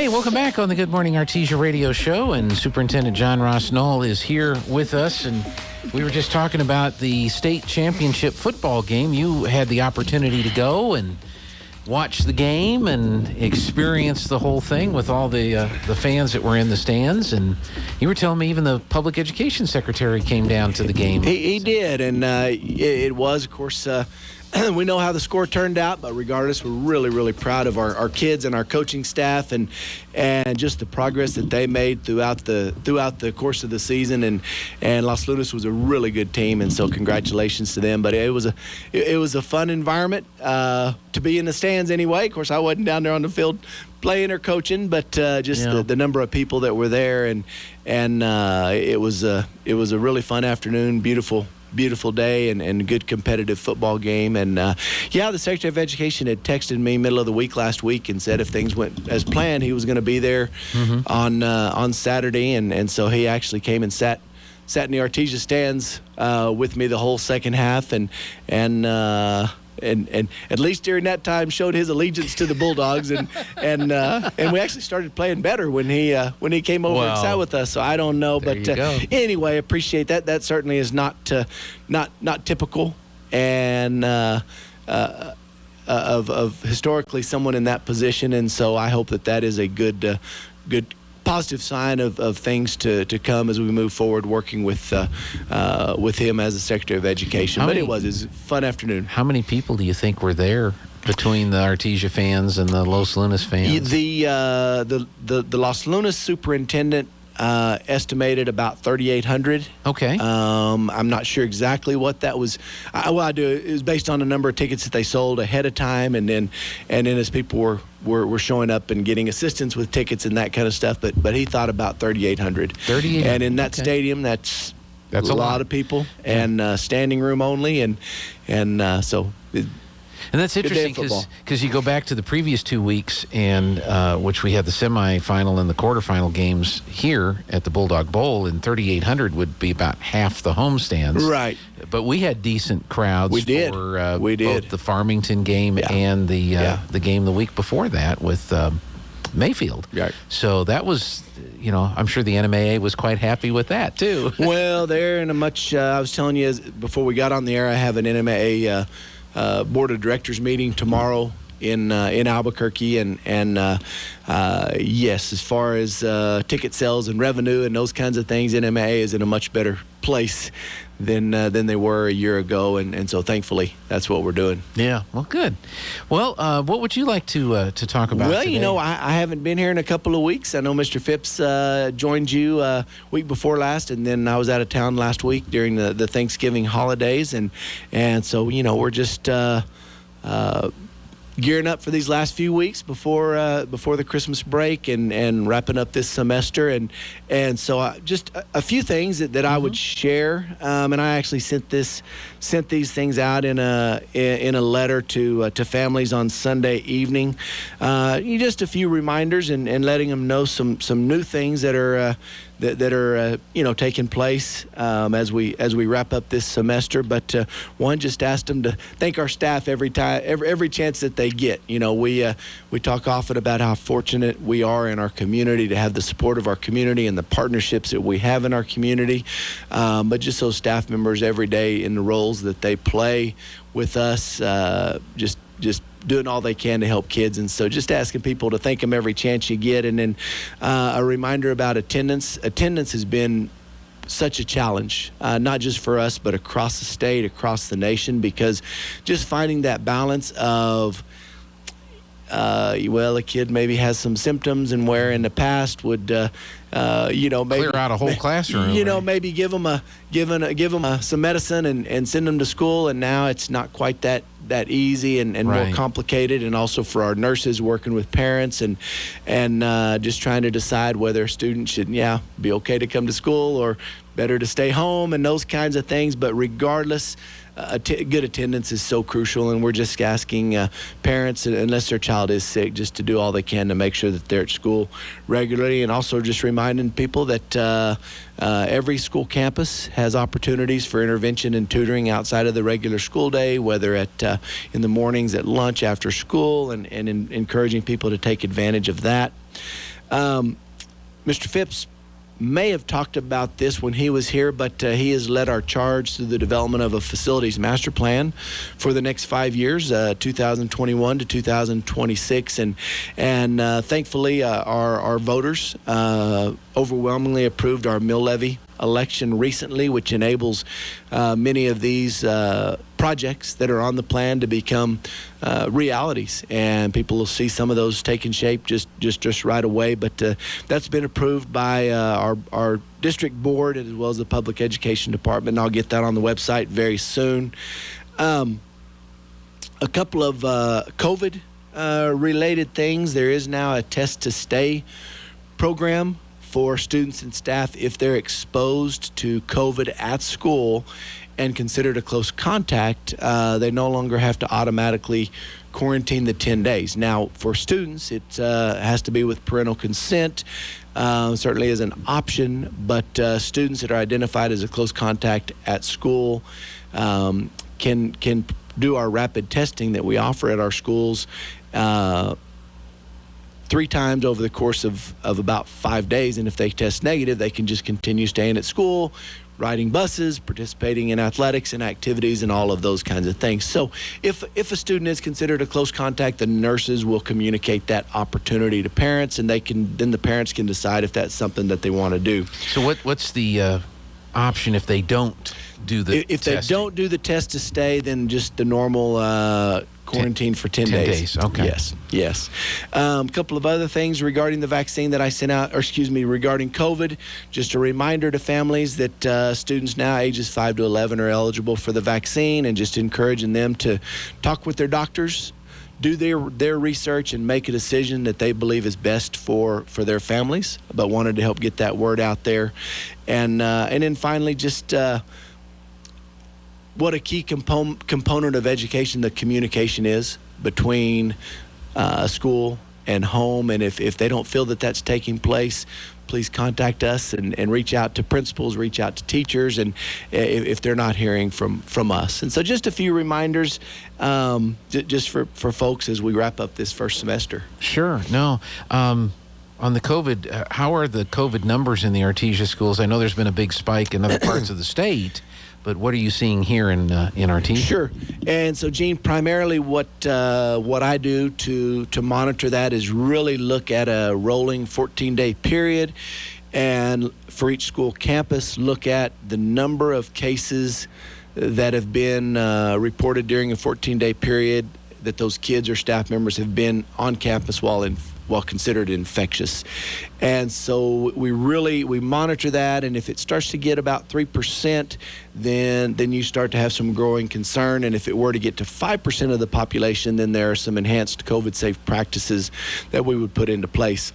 Hey, welcome back on the Good Morning Artesia radio show, and Superintendent John Ross Null is here with us, and we were just talking about the state championship football game. You had the opportunity to go and watch the game and experience the whole thing with all the fans that were in the stands, and you were telling me even the public education secretary came down to the game. He did, and it was, of course, we know how the score turned out, but regardless, we're really, really proud of our kids and our coaching staff, and just the progress that they made throughout the course of the season. And Los Lunas was a really good team, and so congratulations to them. But it was a fun environment to be in the stands anyway. Of course, I wasn't down there on the field playing or coaching, but the number of people that were there, and it was a really fun afternoon, beautiful day, and good competitive football game. And the Secretary of Education had texted me middle of the week last week and said if things went as planned, he was going to be there on Saturday, and so he actually came and sat in the Artesia stands with me the whole second half, and at least during that time showed his allegiance to the Bulldogs, and we actually started playing better when he came over and sat with us. So I don't know, but anyway, appreciate that. That certainly is not typical, and of historically someone in that position, and so I hope that is a good positive sign of things to come as we move forward working with him as the Secretary of Education. It was a fun afternoon. How many people do you think were there between the Artesia fans and the Los Lunas fans? The Los Lunas superintendent estimated about 3,800. Okay. I'm not sure exactly what that was. It was based on the number of tickets that they sold ahead of time, and then as people were showing up and getting assistance with tickets and that kind of stuff. But he thought about 3,800. 3,800. And in that stadium, that's a lot of people, and standing room only, and so. And that's interesting because you go back to the previous 2 weeks, and which we had the semifinal and the quarterfinal games here at the Bulldog Bowl, and 3,800 would be about half the homestands. Right. But we had decent crowds. We did. Both the Farmington game and the game the week before that with Mayfield. Right. So that was, I'm sure the NMAA was quite happy with that too. Well, they're in a much. I was telling you before we got on the air, I have an NMAA. Board of Directors meeting tomorrow in Albuquerque, and yes, as far as ticket sales and revenue and those kinds of things, NMAA is in a much better place than they were a year ago, and so thankfully that's what we're doing. Yeah, well, good. Well, what would you like to talk about today? Well, I haven't been here in a couple of weeks. I know Mr. Phipps joined you week before last, and then I was out of town last week during the Thanksgiving holidays, and so we're just gearing up for these last few weeks before the Christmas break, and wrapping up this semester, and so just a few things that I would share, and I actually sent these things out in a letter to families on Sunday evening. Just a few reminders and letting them know some new things that are taking place as we wrap up this semester. But one, just asked them to thank our staff every chance that they get. We talk often about how fortunate we are in our community to have the support of our community and the partnerships that we have in our community. But just those staff members every day in the roles that they play with us, just doing all they can to help kids. And so just asking people to thank them every chance you get. And then a reminder about attendance. Attendance has been such a challenge, not just for us, but across the state, across the nation, because just finding that balance of, a kid maybe has some symptoms, and where in the past would, maybe clear out a whole classroom. Maybe give them some medicine and send them to school, and now it's not quite that easy and more complicated, and also for our nurses working with parents and just trying to decide whether a student should be okay to come to school or better to stay home, and those kinds of things. But regardless, good attendance is so crucial, and we're just asking parents, unless their child is sick, just to do all they can to make sure that they're at school regularly, and also just reminding people that every school campus has opportunities for intervention and tutoring outside of the regular school day, whether in the mornings, at lunch, after school, and encouraging people to take advantage of that. Mr. Phipps may have talked about this when he was here, but he has led our charge through the development of a facilities master plan for the next 5 years, 2021 to 2026, and thankfully our voters overwhelmingly approved our mill levy election recently, which enables many of these projects that are on the plan to become realities, and people will see some of those taking shape just right away. But that's been approved by our district board as well as the public education department, and I'll get that on the website very soon. A couple of COVID related things. There is now a test to stay program for students and staff if they're exposed to COVID at school and considered a close contact. They no longer have to automatically quarantine the 10 days. Now, for students, it has to be with parental consent. Certainly is an option, but students that are identified as a close contact at school can do our rapid testing that we offer at our schools 3 times over the course of about 5 days. And if they test negative, they can just continue staying at school, riding buses, participating in athletics and activities, and all of those kinds of things. So if a student is considered a close contact, the nurses will communicate that opportunity to parents, and then the parents can decide if that's something that they want to do. So what's the option if they don't do the If testing? they don't do the test to stay, then just the normal quarantine for 10 days. Okay. Yes. A couple of other things regarding the vaccine that I sent out, regarding COVID. Just a reminder to families that students now ages 5 to 11 are eligible for the vaccine, and just encouraging them to talk with their doctors, do their research, and make a decision that they believe is best for their families, but wanted to help get that word out there. And then finally, just what a key component of education the communication is between school and home. And if they don't feel that that's taking place, please contact us and reach out to principals, reach out to teachers, and if they're not hearing from us. And so just a few reminders just for folks as we wrap up this first semester. Sure. No. On the COVID, how are the COVID numbers in the Artesia schools? I know there's been a big spike in other parts of the state, but what are you seeing here in Artesia? Sure. And so, Gene, primarily what I do to monitor that is really look at a rolling 14-day period, and for each school campus, look at the number of cases that have been reported during a 14-day period that those kids or staff members have been on campus while considered infectious. And so we monitor that, and if it starts to get about 3%, then you start to have some growing concern. And if it were to get to 5% of the population, then there are some enhanced COVID-safe practices that we would put into place.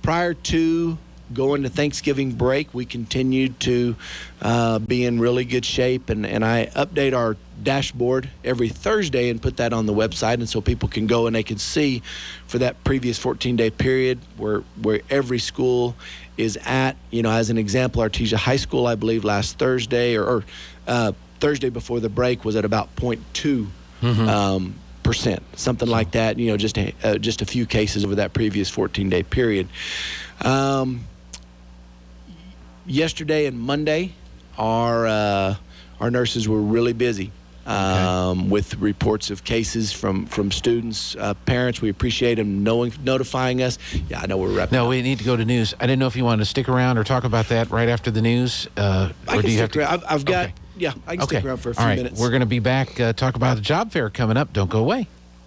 Prior to going to Thanksgiving break, we continued to be in really good shape, and I update our dashboard every Thursday and put that on the website, and so people can go and they can see for that previous 14-day period where every school is at. As an example, Artesia High School, I believe last Thursday or Thursday before the break was at about 0.2 percent, something like that. Just a few cases over that previous 14-day period. Yesterday and Monday, our nurses were really busy with reports of cases from students, parents. We appreciate them notifying us. Yeah, I know we're wrapping up. No, we need to go to news. I didn't know if you wanted to stick around or talk about that right after the news. I can stick around. I've got. Okay. Yeah, I can stick around for a few minutes. We're going to be back, talk about the job fair coming up. Don't go away.